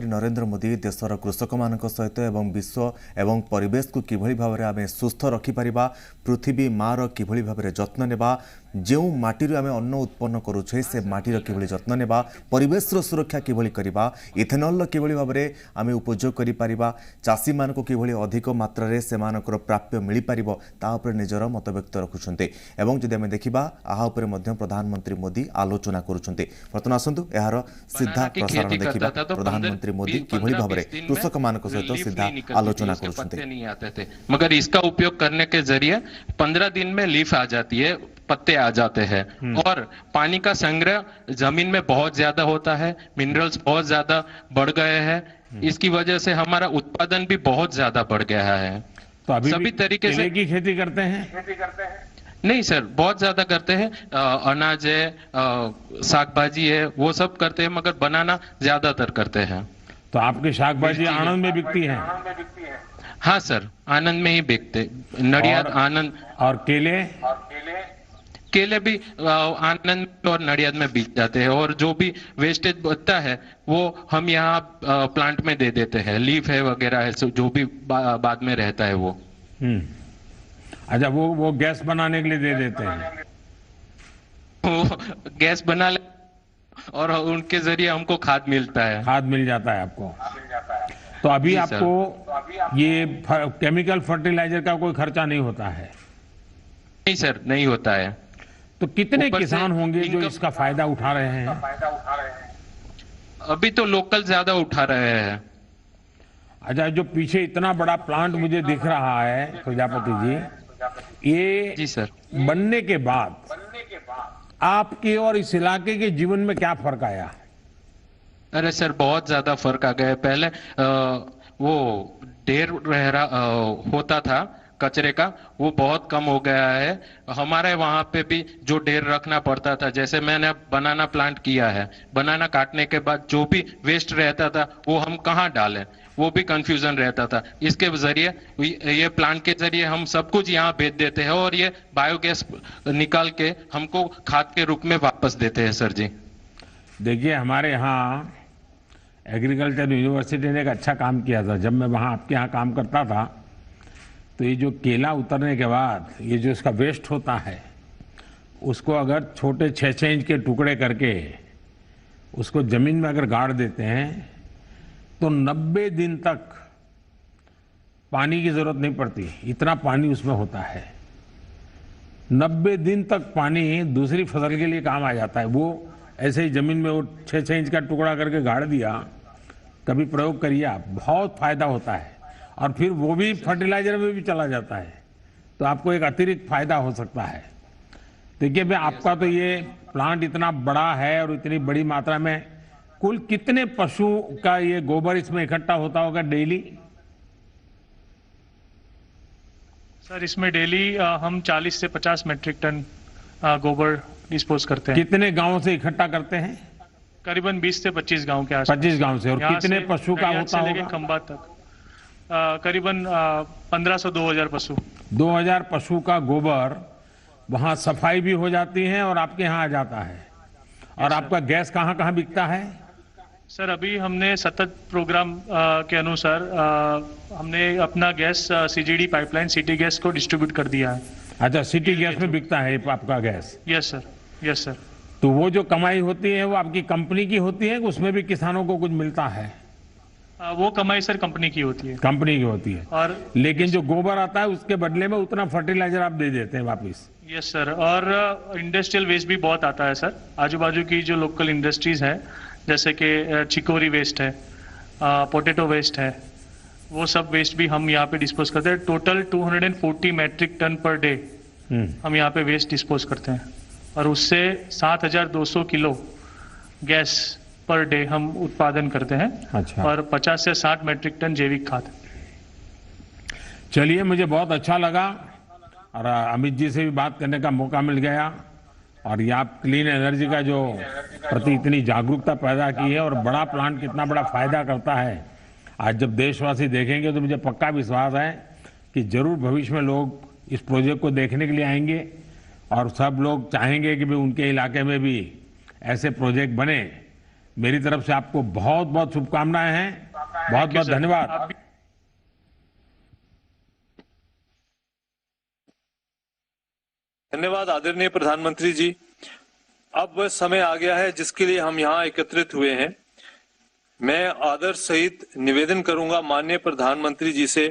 नरेंद्र मोदी देशर कृषक मान सहित एवं विश्व एवं परिवेश को किभली भाव में आम सुस्थ रखिपर पृथ्वी मार किभली भाव में जत्न नेबा जो माटी आम अन्न उत्पन्न करुछे से माटीर किभली जत्न नेबा परिवेश सुरक्षा किभली करबा इथेनॉल किभली भाव में आम उपयोग करि परिबा चाषी मान को किभली अधिक मात्रा रे सेमानकर प्राप्य मिल पारिबो ता उपर निजर मत व्यक्त रखुछन्ते एवं जदि आम देखिबा आहा उपर मध्य प्रधानमंत्री मोदी आलोचना करुछन्ते। वर्तमान आसंतु एहार सीधा प्रसारण देखिबा प्रधानमंत्री मोदी किभली भाव में कृषक मान सहित सीधा आलोचना करुछन्ते। मगर इसका उपयोग करने के जरिए 15 दिन में लीफ आ जाती है, पत्ते आ जाते हैं और पानी का संग्रह जमीन में बहुत ज्यादा होता है, मिनरल्स बहुत ज्यादा बढ़ गए हैं। इसकी वजह से हमारा उत्पादन भी बहुत ज्यादा बढ़ गया है। तो अभी सभी तरीके से की खेती करते हैं? नहीं सर, बहुत ज्यादा करते हैं। अनाज है, साग भाजी है, वो सब करते हैं, मगर बनाना ज्यादातर करते हैं। तो आपकी शाक भाजी आनंद में बिकती है? हाँ सर, आनंद में ही बिकते, नडियाद आनंद। और केले? केले भी आनंद और नडियाद में बिक जाते हैं और जो भी वेस्टेज बचता है वो हम यहाँ प्लांट में दे देते हैं। लीफ है वगैरह है, जो भी बाद में रहता है वो। अच्छा, वो गैस बनाने के लिए दे देते हैं? वो गैस बना ले और उनके जरिए हमको खाद मिलता है। खाद मिल जाता है आपको? तो अभी आपको ये केमिकल फर्टिलाइजर का कोई खर्चा नहीं होता है? नहीं सर, नहीं होता है। तो कितने किसान होंगे जो इसका फायदा उठा रहे हैं? अभी तो लोकल ज्यादा उठा रहे हैं। अच्छा, जो पीछे इतना बड़ा प्लांट मुझे दिख रहा है प्रजापति जी, ये जी सर, बनने के बाद आपके और इस इलाके के जीवन में क्या फर्क आया? अरे सर, बहुत ज्यादा फर्क आ गया। पहले वो ढेर होता था कचरे का, वो बहुत कम हो गया है। हमारे वहां पे भी जो ढेर रखना पड़ता था, जैसे मैंने बनाना प्लांट किया है, बनाना काटने के बाद जो भी वेस्ट रहता था वो हम कहाँ डालें, वो भी कंफ्यूजन रहता था। इसके जरिए, ये प्लांट के जरिए हम सब कुछ यहाँ भेज देते हैं और ये बायोगैस निकाल के हमको खाद के रूप में वापस देते हैं। सर जी देखिए, हमारे यहाँ एग्रीकल्चर यूनिवर्सिटी ने एक अच्छा काम किया था। जब मैं वहाँ आपके यहाँ काम करता था तो ये जो केला उतरने के बाद ये जो इसका वेस्ट होता है उसको अगर छोटे 6-6 इंच के टुकड़े करके उसको जमीन में अगर गाड़ देते हैं तो 90 दिन तक पानी की जरूरत नहीं पड़ती। इतना पानी उसमें होता है। 90 दिन तक पानी दूसरी फसल के लिए काम आ जाता है। वो ऐसे ही जमीन में वो 6-6 इंच का टुकड़ा करके गाड़ दिया, कभी प्रयोग करिए आप, बहुत फायदा होता है। और फिर वो भी फर्टिलाइजर में भी चला जाता है, तो आपको एक अतिरिक्त फायदा हो सकता है। देखिए भाई, आपका तो ये प्लांट इतना बड़ा है और इतनी बड़ी मात्रा में कुल कितने पशु का ये गोबर इसमें इकट्ठा होता होगा डेली? सर, इसमें डेली हम 40 से 50 मेट्रिक टन गोबर डिस्पोज करते हैं। कितने गांवों से इकट्ठा करते हैं? करीबन 20 से 25 गांव के आसपास। 25 गांव से। और कितने पशु का होता होगा? खंबा तक करीबन 1500 से 2000 पशु। 2000 पशु का गोबर वहां सफाई भी हो जाती है और आपके यहाँ आ जाता है। और आपका गैस कहाँ कहाँ बिकता है? सर, अभी हमने सतत प्रोग्राम के अनुसार हमने अपना gas CGD pipeline city gas को डिस्ट्रीब्यूट कर दिया है। अच्छा, सिटी गैस में बिकता है आपका gas? Yes sir, yes sir. तो वो जो कमाई होती है वो आपकी कंपनी की होती है, उसमें भी किसानों को कुछ मिलता है? वो कमाई सर कंपनी की होती है। कंपनी की होती है। और लेकिन जो गोबर आता है उसके बदले में उतना फर्टिलाइजर आप दे देते हैं वापिस? Yes sir. और इंडस्ट्रियल वेस्ट भी बहुत आता है सर। आजू बाजू की जो लोकल इंडस्ट्रीज है, जैसे कि चिकोरी वेस्ट है, पोटैटो वेस्ट है, वो सब वेस्ट भी हम यहाँ पे डिस्पोज करते हैं। Total 240 metric ton per day हम यहाँ पे वेस्ट डिस्पोज करते हैं और उससे 7200 किलो गैस पर डे हम उत्पादन करते हैं। अच्छा। और 50 से 60 मैट्रिक टन जैविक खाद। चलिए, मुझे बहुत अच्छा लगा और अमित जी से भी बात करने का मौका मिल गया। और ये आप क्लीन एनर्जी का जो प्रति इतनी जागरूकता पैदा की है और बड़ा प्लांट कितना बड़ा फायदा करता है, आज जब देशवासी देखेंगे तो मुझे पक्का विश्वास है कि जरूर भविष्य में लोग इस प्रोजेक्ट को देखने के लिए आएंगे और सब लोग चाहेंगे कि भी उनके इलाके में भी ऐसे प्रोजेक्ट बने। मेरी तरफ से आपको बहुत बहुत शुभकामनाएं हैं। बहुत बहुत धन्यवाद। धन्यवाद आदरणीय प्रधानमंत्री जी। अब वह समय आ गया है जिसके लिए हम यहाँ एकत्रित हुए हैं। मैं आदर सहित निवेदन करूंगा माननीय प्रधानमंत्री जी से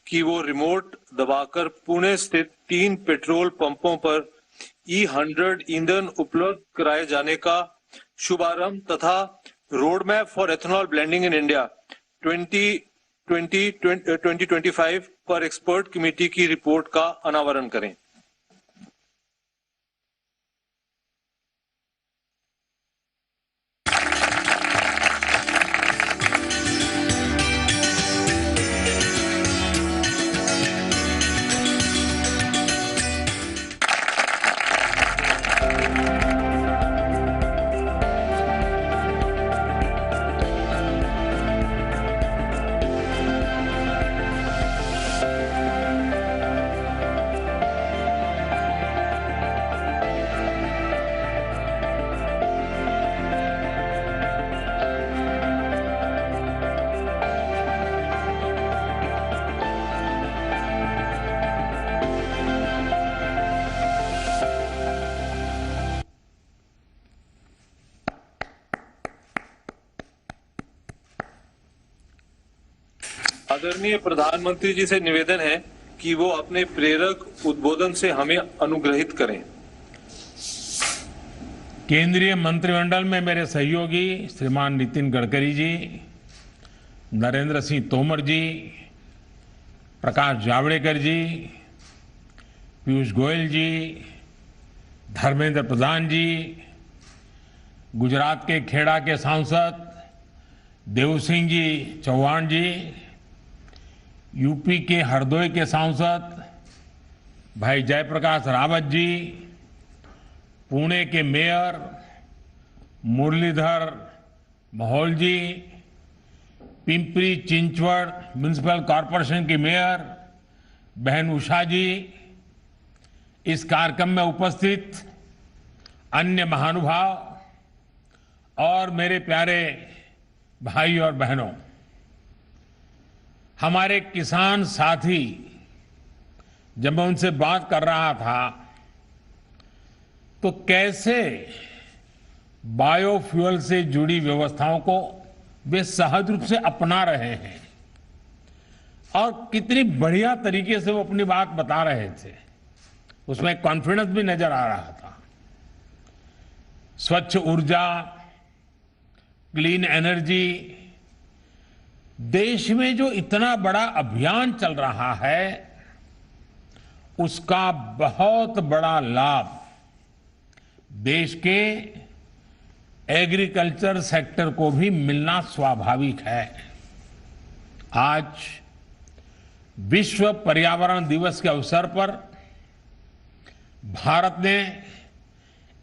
कि वो रिमोट दबाकर पुणे स्थित 3 पेट्रोल पंपों पर E100 ईंधन उपलब्ध कराए जाने का शुभारंभ तथा road map for ethanol blending in India 2020-2025 पर एक्सपर्ट कमेटी की रिपोर्ट का अनावरण करें। आदरणीय प्रधानमंत्री जी से निवेदन है कि वो अपने प्रेरक उद्बोधन से हमें अनुग्रहित करें। केंद्रीय मंत्रिमंडल में मेरे सहयोगी श्रीमान नितिन गडकरी जी, नरेंद्र सिंह तोमर जी, प्रकाश जावड़ेकर जी, पीयूष गोयल जी, धर्मेंद्र प्रधान जी, गुजरात के खेड़ा के सांसद देव सिंह जी चौहान जी, यूपी के हरदोई के सांसद भाई जयप्रकाश रावत जी, पुणे के मेयर मुरलीधर मोहोल जी, पिंपरी चिंचवड़ म्युनिसिपल कॉरपोरेशन की मेयर बहन उषा जी, इस कार्यक्रम में उपस्थित अन्य महानुभाव और मेरे प्यारे भाई और बहनों, हमारे किसान साथी, जब मैं उनसे बात कर रहा था तो कैसे बायोफ्यूल से जुड़ी व्यवस्थाओं को वे सहज रूप से अपना रहे हैं और कितनी बढ़िया तरीके से वो अपनी बात बता रहे थे, उसमें कॉन्फिडेंस भी नजर आ रहा था। स्वच्छ ऊर्जा, क्लीन एनर्जी, देश में जो इतना बड़ा अभियान चल रहा है उसका बहुत बड़ा लाभ देश के एग्रीकल्चर सेक्टर को भी मिलना स्वाभाविक है। आज विश्व पर्यावरण दिवस के अवसर पर भारत ने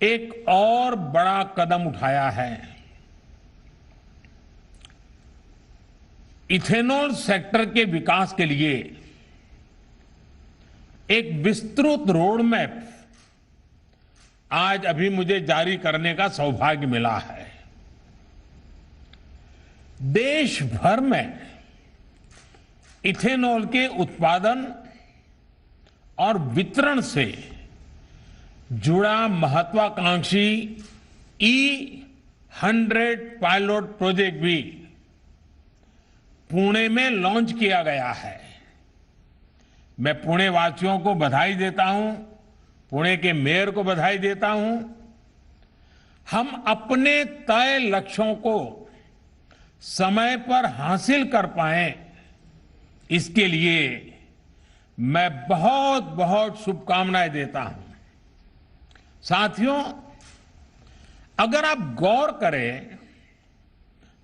एक और बड़ा कदम उठाया है। इथेनॉल सेक्टर के विकास के लिए एक विस्तृत रोड मैप आज अभी मुझे जारी करने का सौभाग्य मिला है। देश भर में इथेनॉल के उत्पादन और वितरण से जुड़ा महत्वाकांक्षी E100 पायलट प्रोजेक्ट भी पुणे में लॉन्च किया गया है। मैं पुणे वासियों को बधाई देता हूं, पुणे के मेयर को बधाई देता हूं। हम अपने तय लक्ष्यों को समय पर हासिल कर पाए, इसके लिए मैं बहुत बहुत शुभकामनाएं देता हूं। साथियों, अगर आप गौर करें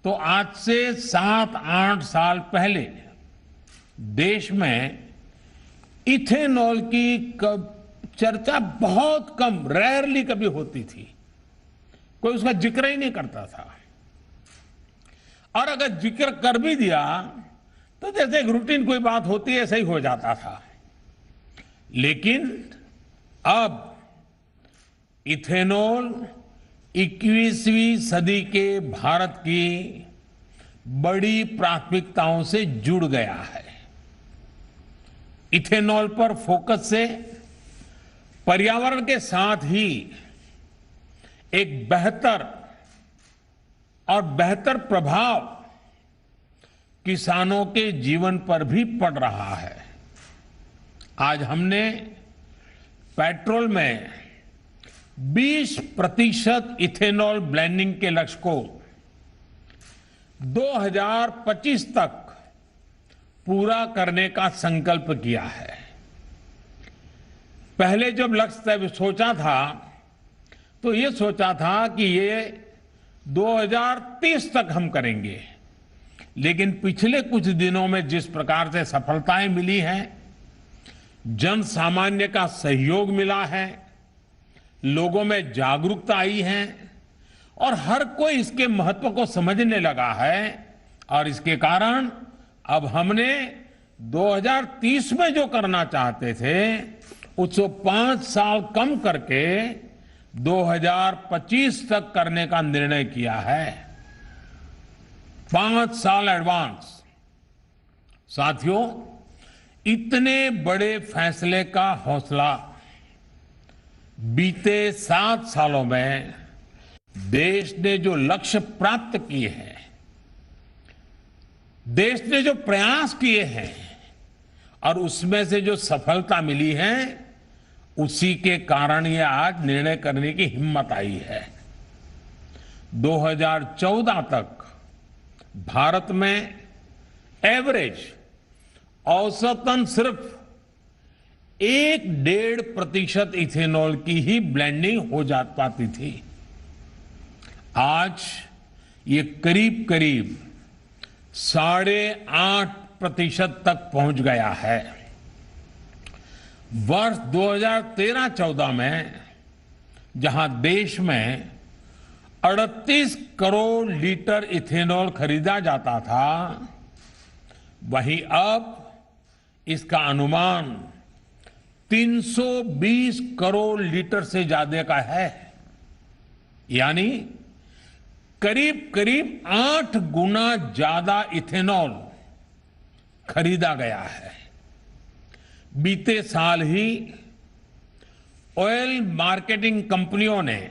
तो आज से 7-8 साल पहले देश में इथेनॉल की चर्चा बहुत कम, रेयरली कभी होती थी, कोई उसका जिक्र ही नहीं करता था। और अगर जिक्र कर भी दिया तो जैसे एक रूटीन कोई बात होती है, ऐसा ही हो जाता था। लेकिन अब इथेनॉल 21वीं सदी के भारत की बड़ी प्राथमिकताओं से जुड़ गया है। इथेनॉल पर फोकस से पर्यावरण के साथ ही एक बेहतर प्रभाव किसानों के जीवन पर भी पड़ रहा है। आज हमने पेट्रोल में 20% इथेनॉल ब्लेंडिंग के लक्ष्य को 2025 तक पूरा करने का संकल्प किया है। पहले जब लक्ष्य सोचा था तो ये सोचा था कि ये 2030 तक हम करेंगे, लेकिन पिछले कुछ दिनों में जिस प्रकार से सफलताएं मिली हैं, जन सामान्य का सहयोग मिला है, लोगों में जागरूकता आई है और हर कोई इसके महत्व को समझने लगा है, और इसके कारण अब हमने 2030 में जो करना चाहते थे उसको 5 साल कम करके 2025 तक करने का निर्णय किया है। 5 साल एडवांस। साथियों, इतने बड़े फैसले का हौसला बीते 7 सालों में देश ने जो लक्ष्य प्राप्त किए हैं, देश ने जो प्रयास किए हैं और उसमें से जो सफलता मिली है, उसी के कारण ये आज निर्णय करने की हिम्मत आई है। 2014 तक भारत में एवरेज औसतन सिर्फ 1-1.5% इथेनॉल की ही ब्लेंडिंग हो जा पाती थी। आज ये करीब करीब 8.5% तक पहुंच गया है। वर्ष 2013-14 में जहां देश में 38 करोड़ लीटर इथेनॉल खरीदा जाता था, वहीं अब इसका अनुमान 320 करोड़ लीटर से ज्यादा का है, यानी करीब करीब 8 गुना ज्यादा इथेनॉल खरीदा गया है। बीते साल ही ऑयल मार्केटिंग कंपनियों ने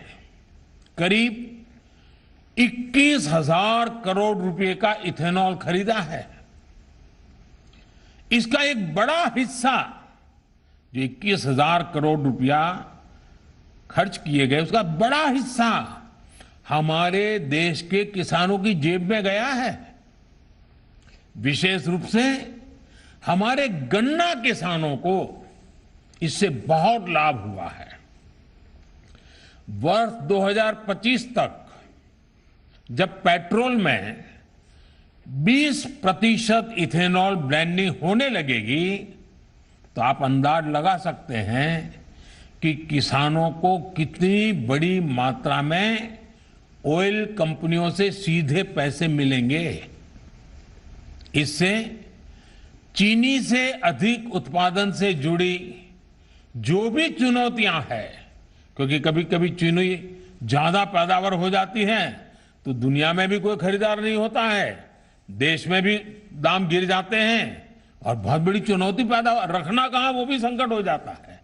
करीब 21,000 करोड़ रुपए का इथेनॉल खरीदा है। इसका एक बड़ा हिस्सा, जो 21,000 करोड़ रुपया खर्च किए गए, उसका बड़ा हिस्सा हमारे देश के किसानों की जेब में गया है। विशेष रूप से हमारे गन्ना किसानों को इससे बहुत लाभ हुआ है। वर्ष 2025 तक जब पेट्रोल में 20% इथेनॉल ब्लेंडिंग होने लगेगी, तो आप अंदाज लगा सकते हैं कि किसानों को कितनी बड़ी मात्रा में ऑयल कंपनियों से सीधे पैसे मिलेंगे। इससे चीनी से अधिक उत्पादन से जुड़ी जो भी चुनौतियां हैं, क्योंकि कभी कभी चीनी ज्यादा पैदावार हो जाती है तो दुनिया में भी कोई खरीदार नहीं होता है, देश में भी दाम गिर जाते हैं और बहुत बड़ी चुनौती पैदा, रखना कहां वो भी संकट हो जाता है।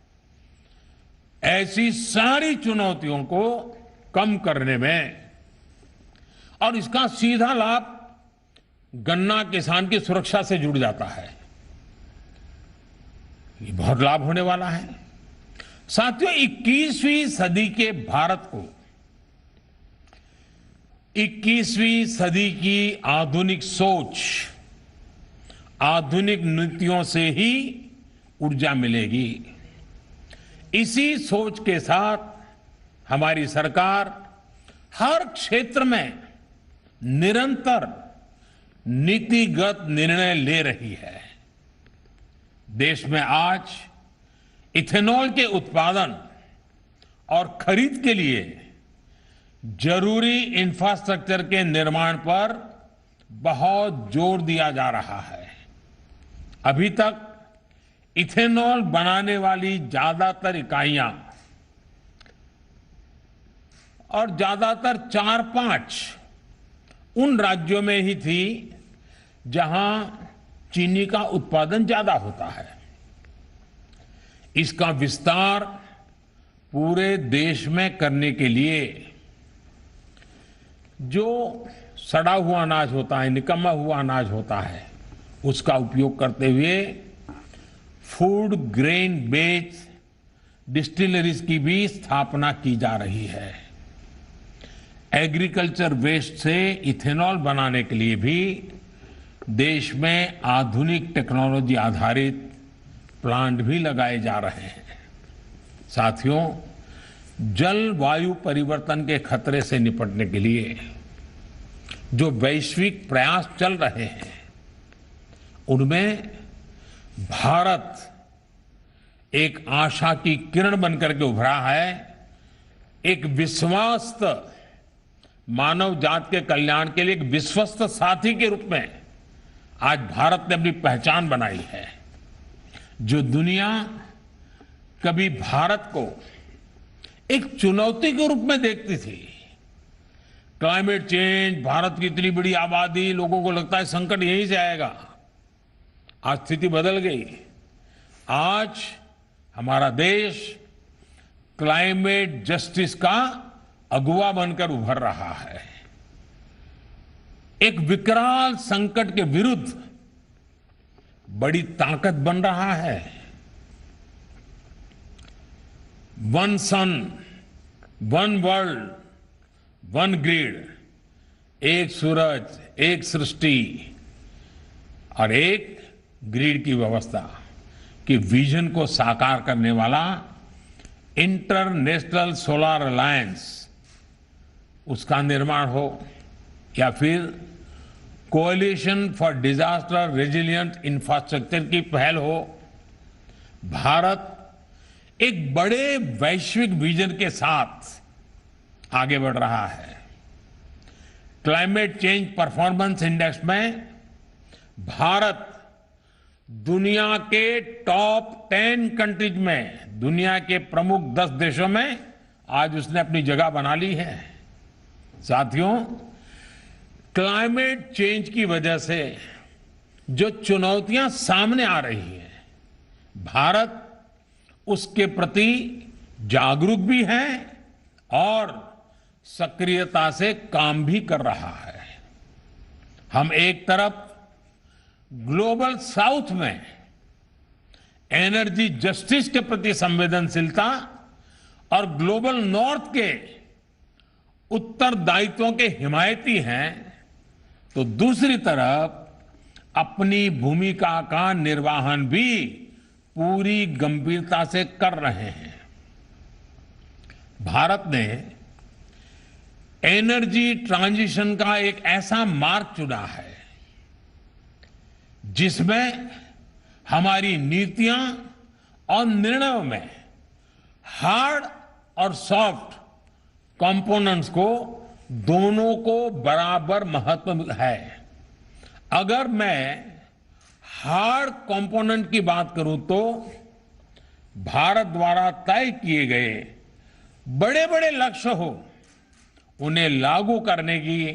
ऐसी सारी चुनौतियों को कम करने में, और इसका सीधा लाभ गन्ना किसान की सुरक्षा से जुड़ जाता है, ये बहुत लाभ होने वाला है। साथियों, 21वीं सदी के भारत को 21वीं सदी की आधुनिक सोच, आधुनिक नीतियों से ही ऊर्जा मिलेगी। इसी सोच के साथ हमारी सरकार हर क्षेत्र में निरंतर नीतिगत निर्णय ले रही है। देश में आज इथेनॉल के उत्पादन और खरीद के लिए जरूरी इंफ्रास्ट्रक्चर के निर्माण पर बहुत जोर दिया जा रहा है। अभी तक इथेनॉल बनाने वाली ज्यादातर इकाइयां और ज्यादातर 4-5 उन राज्यों में ही थी जहां चीनी का उत्पादन ज्यादा होता है। इसका विस्तार पूरे देश में करने के लिए जो सड़ा हुआ अनाज होता है, निकम्मा हुआ अनाज होता है, उसका उपयोग करते हुए फूड ग्रेन बेस्ड डिस्टिलरीज की भी स्थापना की जा रही है। एग्रीकल्चर वेस्ट से इथेनॉल बनाने के लिए भी देश में आधुनिक टेक्नोलॉजी आधारित प्लांट भी लगाए जा रहे हैं। साथियों, जलवायु परिवर्तन के खतरे से निपटने के लिए जो वैश्विक प्रयास चल रहे हैं, उनमें भारत एक आशा की किरण बनकर के उभरा है। एक विश्वस्त मानव जात के कल्याण के लिए एक विश्वस्त साथी के रूप में आज भारत ने अपनी पहचान बनाई है। जो दुनिया कभी भारत को एक चुनौती के रूप में देखती थी, क्लाइमेट चेंज, भारत की इतनी बड़ी आबादी, लोगों को लगता है संकट यहीं से आएगा, आज स्थिति बदल गई। आज हमारा देश क्लाइमेट जस्टिस का अगुवा बनकर उभर रहा है। एक विकराल संकट के विरुद्ध बड़ी ताकत बन रहा है। वन सन, वन वर्ल्ड, वन ग्रिड, एक सूरज, एक सृष्टि और एक ग्रिड की व्यवस्था की विजन को साकार करने वाला इंटरनेशनल सोलर अलायंस, उसका निर्माण हो या फिर coalition for disaster resilient infrastructure की पहल हो, भारत एक बड़े वैश्विक विजन के साथ आगे बढ़ रहा है। क्लाइमेट चेंज परफॉर्मेंस इंडेक्स में भारत दुनिया के टॉप 10 कंट्रीज में, दुनिया के प्रमुख 10 देशों में आज उसने अपनी जगह बना ली है। साथियों, क्लाइमेट चेंज की वजह से जो चुनौतियां सामने आ रही हैं, भारत उसके प्रति जागरूक भी है और सक्रियता से काम भी कर रहा है। हम एक तरफ ग्लोबल साउथ में एनर्जी जस्टिस के प्रति संवेदनशीलता और ग्लोबल नॉर्थ के उत्तरदायित्वों के हिमायती हैं, तो दूसरी तरफ अपनी भूमिका का निर्वहन भी पूरी गंभीरता से कर रहे हैं। भारत ने एनर्जी ट्रांजिशन का एक ऐसा मार्ग चुना है जिसमें हमारी नीतियां और निर्णयों में हार्ड और सॉफ्ट कंपोनेंट्स को, दोनों को बराबर महत्व है। अगर मैं हार्ड कंपोनेंट की बात करूं तो भारत द्वारा तय किए गए बड़े बड़े लक्ष्य हो, उन्हें लागू करने की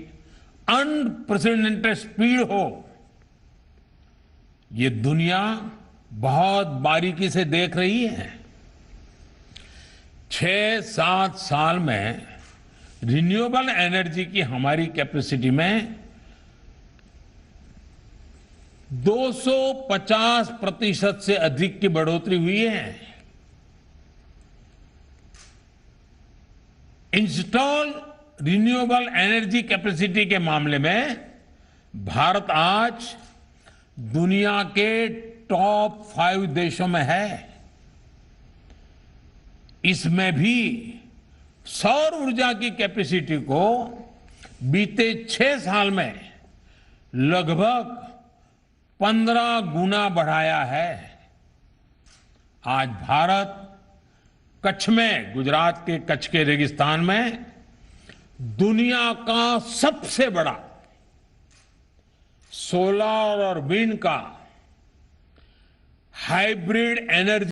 अनप्रेसिडेंटेड स्पीड हो, ये दुनिया बहुत बारीकी से देख रही है। 6-7 साल में रिन्यूएबल एनर्जी की हमारी कैपेसिटी में 250% से अधिक की बढ़ोतरी हुई है। इंस्टॉल रिन्यूएबल एनर्जी कैपेसिटी के मामले में भारत आज दुनिया के टॉप 5 देशों में है। इसमें भी सौर ऊर्जा की कैपेसिटी को बीते 6 साल में लगभग 15 गुना बढ़ाया है। आज भारत कच्छ में, गुजरात के कच्छ के रेगिस्तान में दुनिया का सबसे बड़ा सोलर और विंड का हाइब्रिड एनर्जी